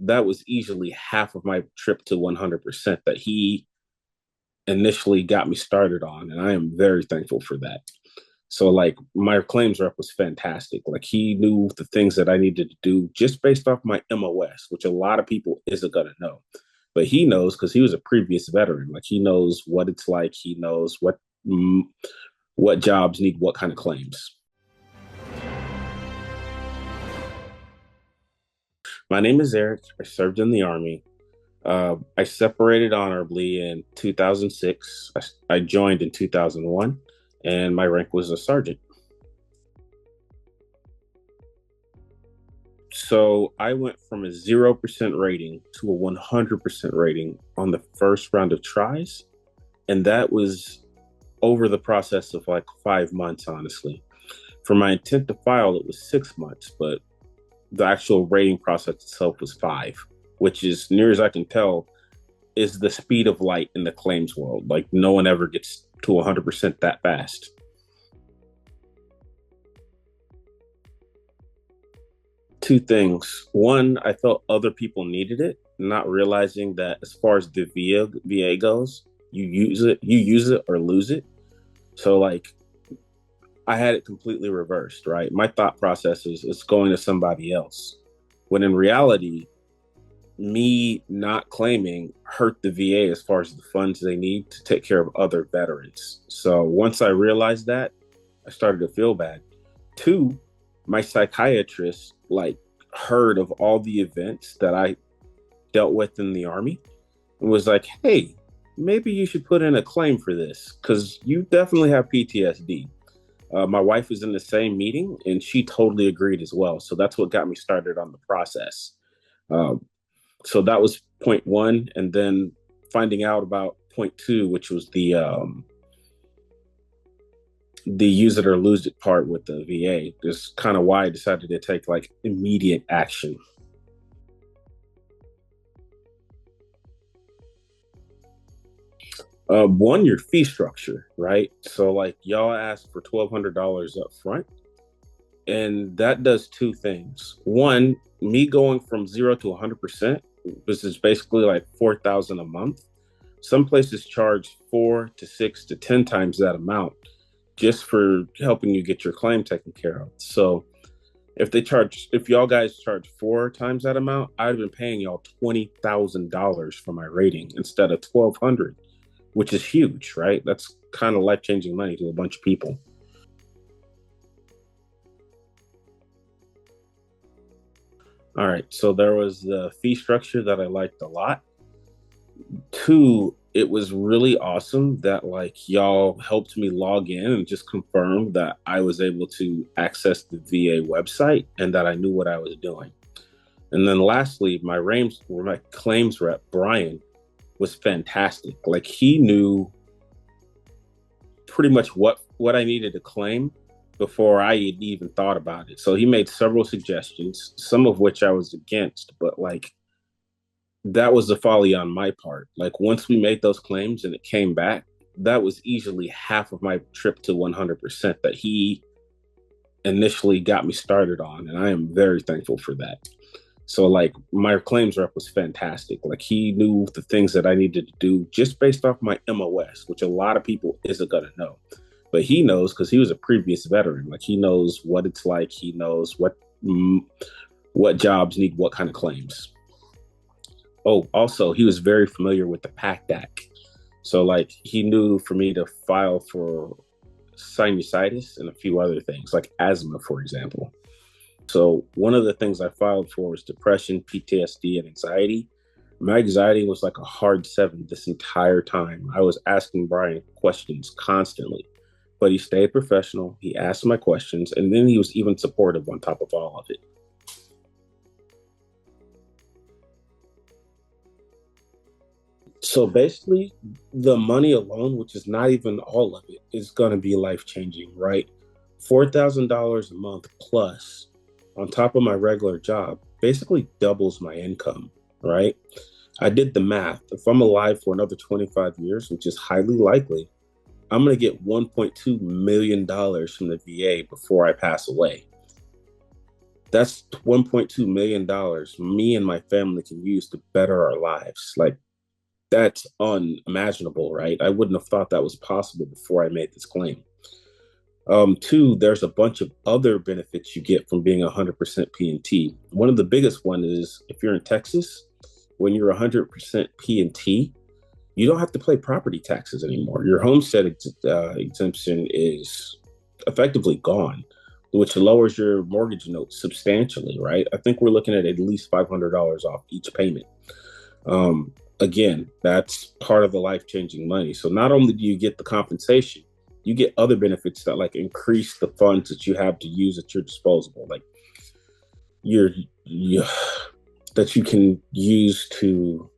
that was easily half of my trip to 100% that he initially got me started on. And I am very thankful for that. So like my claims rep was fantastic. Like he knew the things that I needed to do just based off my MOS, which a lot of people isn't gonna know. But he knows because he was a previous veteran. Like he knows what it's like. He knows what jobs need what kind of claims. My name is Eric. I served in the Army. I separated honorably in 2006. I joined in 2001, and my rank was a sergeant. So I went from a 0% rating to a 100% rating on the first round of tries. And that was over the process of like 5 months, honestly. For my intent to file, it was 6 months, but the actual rating process itself was five, which is near as I can tell is the speed of light in the claims world. Like no one ever gets to 100% that fast. Two things. One, I felt other people needed it, not realizing that as far as the VA goes, you use it or lose it. So like I had it completely reversed, right? My thought process is it's going to somebody else. When in reality, me not claiming hurt the VA as far as the funds they need to take care of other veterans. So once I realized that, I started to feel bad. Two, my psychiatrist like heard of all the events that I dealt with in the Army and was like, hey, maybe you should put in a claim for this because you definitely have PTSD. My wife was in the same meeting and she totally agreed as well. So that's what got me started on the process. Um, so that was point one. And then finding out about point two, which was the use it or lose it part with the VA, is kind of why I decided to take like immediate action. One, your fee structure, right? So like y'all ask for $1,200 up front, and that does two things. One, me going from 0 to 100%, this is basically like 4,000 a month. Some places charge 4 to 6 to 10 times that amount just for helping you get your claim taken care of. So if y'all guys charge 4 times that amount, I'd have been paying y'all $20,000 for my rating instead of 1,200, which is huge, right? That's kind of life changing money to a bunch of people. All right, so there was the fee structure that I liked a lot. Two, it was really awesome that like y'all helped me log in and just confirm that I was able to access the VA website and that I knew what I was doing. And then lastly, my claims rep, Brian, was fantastic. Like he knew pretty much what I needed to claim before I had even thought about it. So he made several suggestions, some of which I was against, but like that was the folly on my part. Like once we made those claims and it came back, that was easily half of my trip to 100% that he initially got me started on. And I am very thankful for that. So like my claims rep was fantastic. Like he knew the things that I needed to do just based off my MOS, which a lot of people isn't gonna know. But he knows because he was a previous veteran. Like he knows what it's like. He knows what jobs need what kind of claims. Oh, also he was very familiar with the PACT Act. So like he knew for me to file for sinusitis and a few other things, like asthma, for example. So one of the things I filed for was depression, PTSD, and anxiety. My anxiety was like a hard seven this entire time. I was asking Brian questions constantly, but he stayed professional. He asked my questions, and then he was even supportive on top of all of it. So basically, the money alone, which is not even all of it, is going to be life changing, right? $4,000 a month plus on top of my regular job basically doubles my income, right? I did the math. If I'm alive for another 25 years, which is highly likely, I'm going to get $1.2 million from the VA before I pass away. That's $1.2 million me and my family can use to better our lives. Like, that's unimaginable, right? I wouldn't have thought that was possible before I made this claim. Two, there's a bunch of other benefits you get from being 100% P&T. One of the biggest one is if you're in Texas, when you're 100% P&T, you don't have to pay property taxes anymore. Your homestead exemption is effectively gone, which lowers your mortgage note substantially, right? I think we're looking at least $500 off each payment. Again, that's part of the life-changing money. So not only do you get the compensation, you get other benefits that like increase the funds that you have to use at your disposal, like you that you can use to,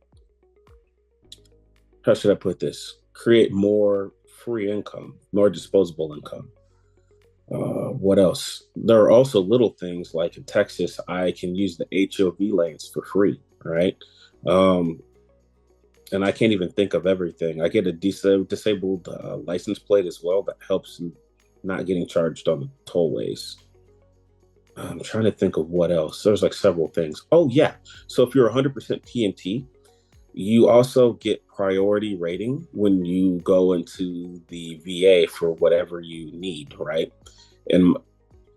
how should I put this? Create more free income, more disposable income. What else? There are also little things like in Texas, I can use the HOV lanes for free, right? And I can't even think of everything. I get a disabled license plate as well that helps in not getting charged on the tollways. I'm trying to think of what else. There's like several things. Oh yeah. So if you're 100% P&T, you also get priority rating when you go into the VA for whatever you need, right? And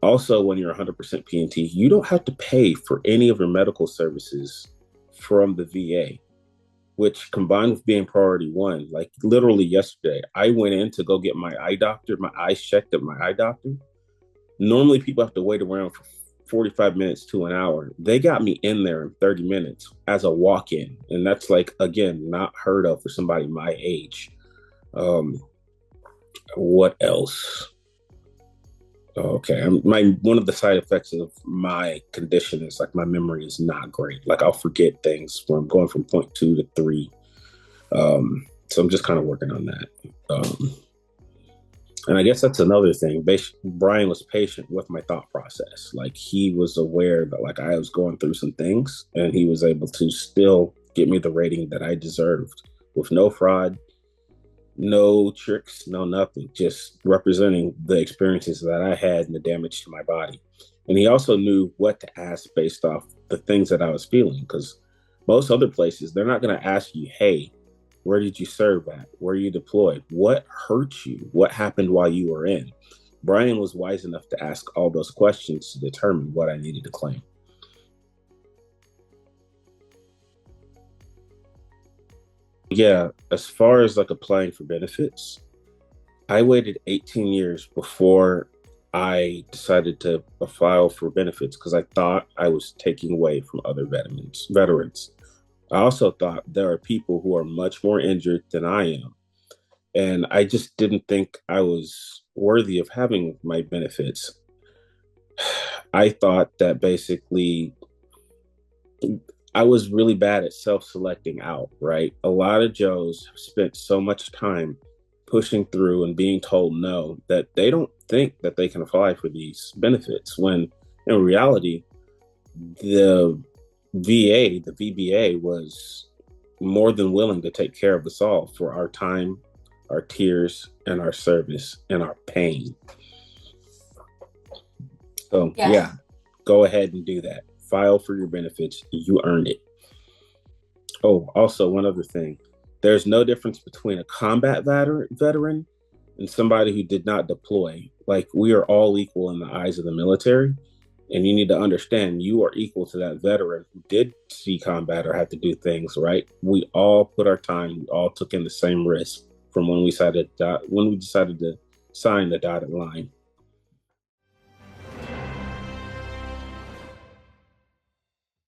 also when you're 100% P&T, you don't have to pay for any of your medical services from the VA, which combined with being priority one, like literally yesterday, I went in to go get my eye doctor, my eyes checked at my eye doctor. Normally people have to wait around for 45 minutes to an hour. They got me in there in 30 minutes as a walk-in. And that's like, again, not heard of for somebody my age. What else? Okay, one of the side effects of my condition is like my memory is not great. Like I'll forget things when I'm going from point 2 to 3. So I'm just kind of working on that. And I guess that's another thing. Brian was patient with my thought process. Like he was aware that like I was going through some things, and he was able to still get me the rating that I deserved with no fraud, no tricks, no nothing, just representing the experiences that I had and the damage to my body. And he also knew what to ask based off the things that I was feeling, because most other places, they're not going to ask you, hey, where did you serve at? Where are you deployed? What hurt you? What happened while you were in? Brian was wise enough to ask all those questions to determine what I needed to claim. Yeah, as far as like applying for benefits, I waited 18 years before I decided to file for benefits because I thought I was taking away from other veterans. I also thought there are people who are much more injured than I am. And I just didn't think I was worthy of having my benefits. I thought that basically I was really bad at self-selecting out, right? A lot of Joes have spent so much time pushing through and being told no that they don't think that they can apply for these benefits when in reality, the the VBA was more than willing to take care of us all for our time, our tears, and our service and our pain. So yeah, go ahead and do that. File for your benefits. You earned it. Oh, also one other thing. There's no difference between a combat veteran and somebody who did not deploy. Like we are all equal in the eyes of the military. And you need to understand you are equal to that veteran who did see combat or had to do things, right? We all put our time, we all took in the same risk from when we decided to sign the dotted line.